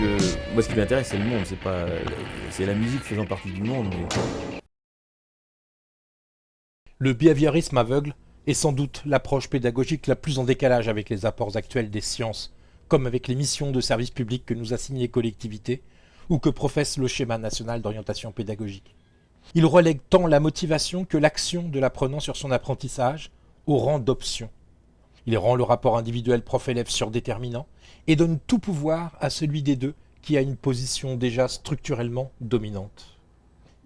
que moi, ce qui m'intéresse, c'est le monde, c'est la musique faisant partie du monde. Le behaviorisme aveugle est sans doute l'approche pédagogique la plus en décalage avec les apports actuels des sciences, comme avec les missions de service public que nous assignent les collectivités ou que professe le schéma national d'orientation pédagogique. Il relègue tant la motivation que l'action de l'apprenant sur son apprentissage au rang d'option. Il rend le rapport individuel prof-élève surdéterminant et donne tout pouvoir à celui des deux qui a une position déjà structurellement dominante.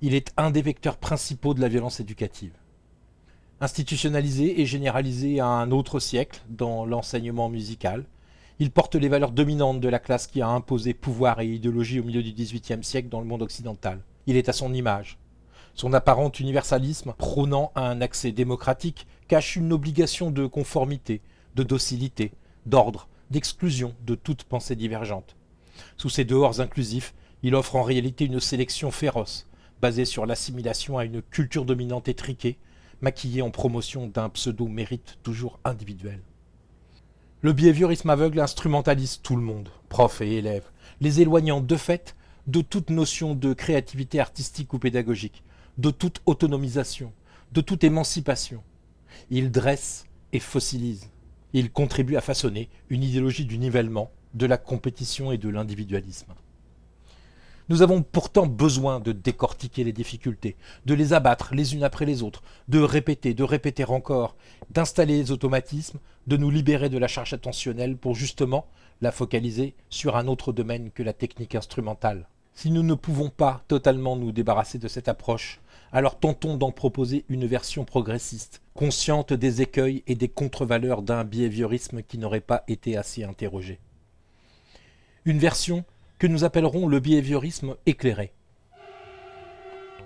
Il est un des vecteurs principaux de la violence éducative. Institutionnalisé et généralisé à un autre siècle dans l'enseignement musical, il porte les valeurs dominantes de la classe qui a imposé pouvoir et idéologie au milieu du XVIIIe siècle dans le monde occidental. Il est à son image. Son apparent universalisme, prônant un accès démocratique, cache une obligation de conformité, de docilité, d'ordre, d'exclusion de toute pensée divergente. Sous ses dehors inclusifs, il offre en réalité une sélection féroce, basée sur l'assimilation à une culture dominante étriquée, maquillée en promotion d'un pseudo-mérite toujours individuel. Le behaviorisme aveugle instrumentalise tout le monde, profs et élèves, les éloignant de fait de toute notion de créativité artistique ou pédagogique, de toute autonomisation, de toute émancipation. Il dresse et fossilise. Il contribue à façonner une idéologie du nivellement, de la compétition et de l'individualisme. Nous avons pourtant besoin de décortiquer les difficultés, de les abattre les unes après les autres, de répéter encore, d'installer les automatismes, de nous libérer de la charge attentionnelle pour justement la focaliser sur un autre domaine que la technique instrumentale. Si nous ne pouvons pas totalement nous débarrasser de cette approche, alors tentons d'en proposer une version progressiste, consciente des écueils et des contre-valeurs d'un behaviorisme qui n'aurait pas été assez interrogé. Une version que nous appellerons le behaviorisme éclairé.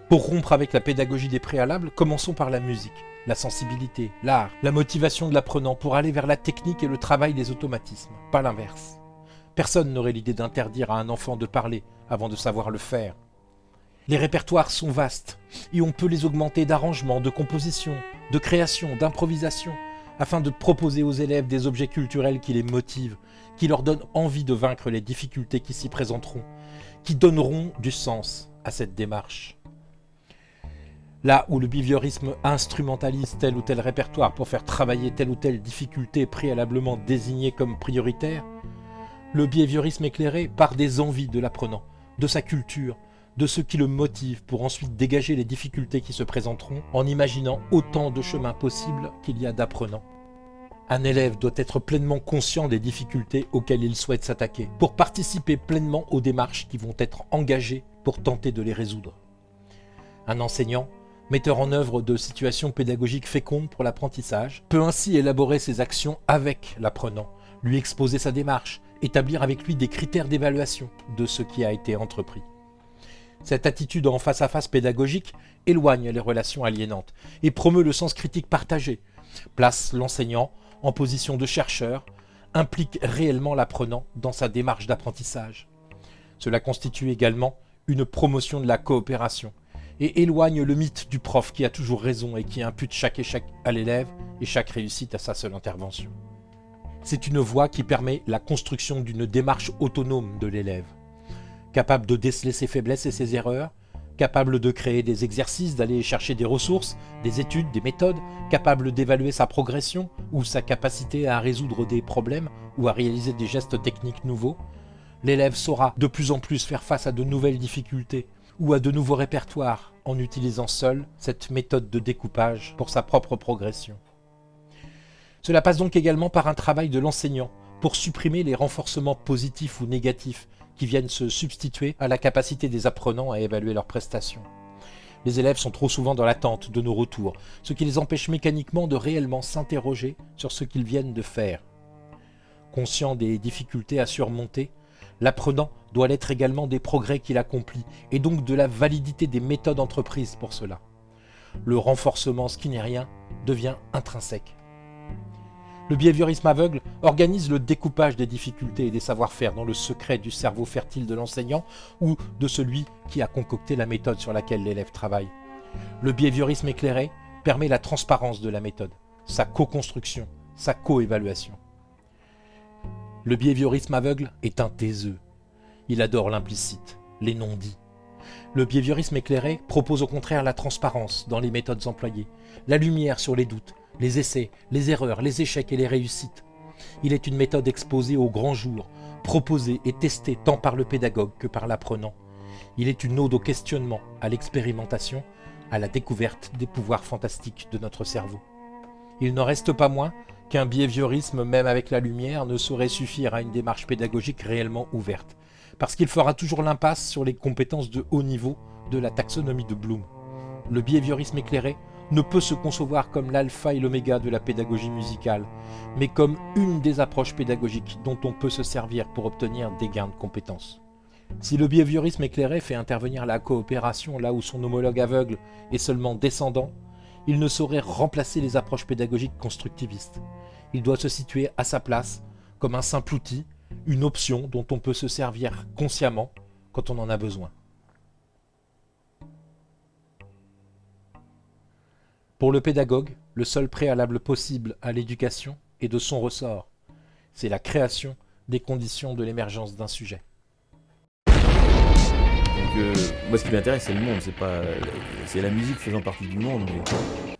Pour rompre avec la pédagogie des préalables, commençons par la musique, la sensibilité, l'art, la motivation de l'apprenant pour aller vers la technique et le travail des automatismes, pas l'inverse. Personne n'aurait l'idée d'interdire à un enfant de parler avant de savoir le faire. Les répertoires sont vastes et on peut les augmenter d'arrangements, de composition, de création, d'improvisation, afin de proposer aux élèves des objets culturels qui les motivent, qui leur donnent envie de vaincre les difficultés qui s'y présenteront, qui donneront du sens à cette démarche. Là où le behaviorisme instrumentalise tel ou tel répertoire pour faire travailler telle ou telle difficulté préalablement désignée comme prioritaire, le behaviorisme éclairé part des envies de l'apprenant, de sa culture, de ce qui le motive pour ensuite dégager les difficultés qui se présenteront en imaginant autant de chemins possibles qu'il y a d'apprenants. Un élève doit être pleinement conscient des difficultés auxquelles il souhaite s'attaquer, pour participer pleinement aux démarches qui vont être engagées pour tenter de les résoudre. Un enseignant, metteur en œuvre de situations pédagogiques fécondes pour l'apprentissage, peut ainsi élaborer ses actions avec l'apprenant, lui exposer sa démarche, établir avec lui des critères d'évaluation de ce qui a été entrepris. Cette attitude en face-à-face pédagogique éloigne les relations aliénantes et promeut le sens critique partagé, place l'enseignant en position de chercheur, implique réellement l'apprenant dans sa démarche d'apprentissage. Cela constitue également une promotion de la coopération et éloigne le mythe du prof qui a toujours raison et qui impute chaque échec à l'élève et chaque réussite à sa seule intervention. C'est une voie qui permet la construction d'une démarche autonome de l'élève, capable de déceler ses faiblesses et ses erreurs, capable de créer des exercices, d'aller chercher des ressources, des études, des méthodes, capable d'évaluer sa progression ou sa capacité à résoudre des problèmes ou à réaliser des gestes techniques nouveaux. L'élève saura de plus en plus faire face à de nouvelles difficultés ou à de nouveaux répertoires en utilisant seul cette méthode de découpage pour sa propre progression. Cela passe donc également par un travail de l'enseignant pour supprimer les renforcements positifs ou négatifs qui viennent se substituer à la capacité des apprenants à évaluer leurs prestations. Les élèves sont trop souvent dans l'attente de nos retours, ce qui les empêche mécaniquement de réellement s'interroger sur ce qu'ils viennent de faire. Conscient des difficultés à surmonter, l'apprenant doit l'être également des progrès qu'il accomplit et donc de la validité des méthodes entreprises pour cela. Le renforcement skinnérien devient intrinsèque. Le behaviorisme aveugle organise le découpage des difficultés et des savoir-faire dans le secret du cerveau fertile de l'enseignant ou de celui qui a concocté la méthode sur laquelle l'élève travaille. Le behaviorisme éclairé permet la transparence de la méthode, sa co-construction, sa co-évaluation. Le behaviorisme aveugle est un taiseux. Il adore l'implicite, les non-dits. Le behaviorisme éclairé propose au contraire la transparence dans les méthodes employées, la lumière sur les doutes, les essais, les erreurs, les échecs et les réussites. Il est une méthode exposée au grand jour, proposée et testée tant par le pédagogue que par l'apprenant. Il est une ode au questionnement, à l'expérimentation, à la découverte des pouvoirs fantastiques de notre cerveau. Il n'en reste pas moins qu'un behaviorisme, même avec la lumière, ne saurait suffire à une démarche pédagogique réellement ouverte, parce qu'il fera toujours l'impasse sur les compétences de haut niveau de la taxonomie de Bloom. Le behaviorisme éclairé ne peut se concevoir comme l'alpha et l'oméga de la pédagogie musicale, mais comme une des approches pédagogiques dont on peut se servir pour obtenir des gains de compétences. Si le behaviorisme éclairé fait intervenir la coopération là où son homologue aveugle est seulement descendant, il ne saurait remplacer les approches pédagogiques constructivistes. Il doit se situer à sa place, comme un simple outil, une option dont on peut se servir consciemment quand on en a besoin. Pour le pédagogue, le seul préalable possible à l'éducation est de son ressort. C'est la création des conditions de l'émergence d'un sujet. Donc, moi, ce qui m'intéresse, c'est le monde, c'est la musique faisant partie du monde, mais